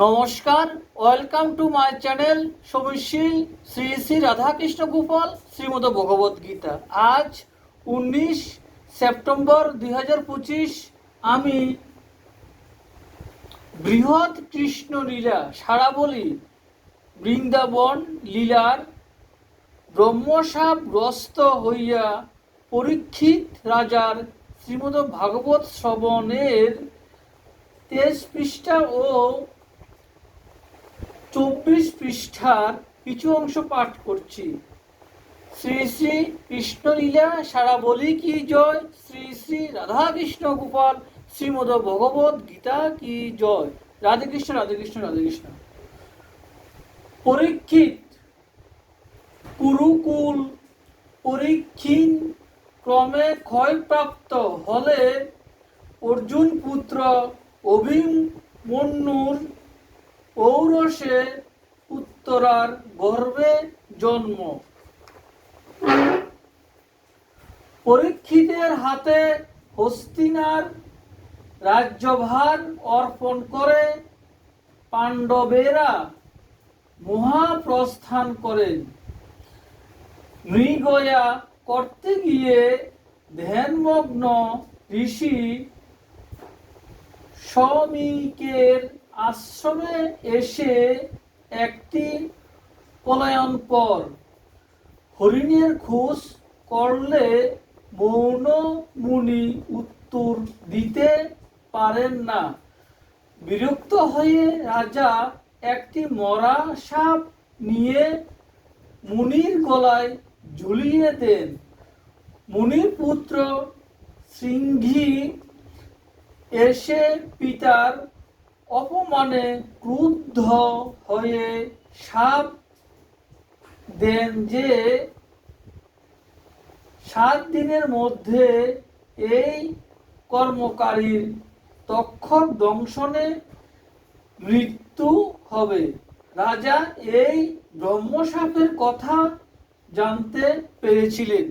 নমস্কার, welcome to my channel সমীশীল শ্রী শ্রী রাধাকৃষ্ণ গোপাল শ্রীমদ ভগবত গীতা। আজ 19 সেপ্টেম্বর 2025। আমি বৃহৎ কৃষ্ণ লীলা সারাবলি বৃন্দাবন লীলার ব্রহ্মশাপগ্রস্ত হইয়া পরীক্ষিত রাজার শ্রীমদ ভাগবত শ্রবণের 23 পৃষ্ঠা ও 24 পৃষ্ঠার কিছু অংশ পাঠ করছি। শ্রী শ্রী কৃষ্ণলীলা সারাবলি কি জয়, শ্রী শ্রী রাধাকৃষ্ণ গোপাল শ্রীমদ ভগবত গীতা কি জয়। রাধে কৃষ্ণ, রাধে কৃষ্ণ, রাধে কৃষ্ণ। পরীক্ষিত কুরুকুল পরীক্ষিণ ক্রমে ক্ষয়প্রাপ্ত হলে অর্জুন পুত্র অভিমন্যুর ঔরসে উত্তরার গর্ভে জন্ম। পরীক্ষিতের হাতে হস্তিনার রাজ্যভার অর্পণ করে পাণ্ডবেরা মহাপ্রস্থান করেন। মৃগয়া করতে গিয়ে ধ্যানমগ্ন ঋষি শমিকের আশ্রমে এসে একটি পলায়ন পর হরিণের খোঁজ করলে মৌন মুনি উত্তর দিতে পারেন না। বিরক্ত হয়ে রাজা একটি মরা সাপ নিয়ে মুনির গলায় ঝুলিয়ে দেন। মুনির পুত্র সিংহী এসে পিতার অপমানে ক্রুদ্ধ হয়ে শাপ দেন যে 7 দিনের মধ্যে এই কর্মকারীর তক্ষক দংশনে মৃত্যু হবে। রাজা এই ব্রহ্মশাপের কথা জানতে পেরেছিলেন।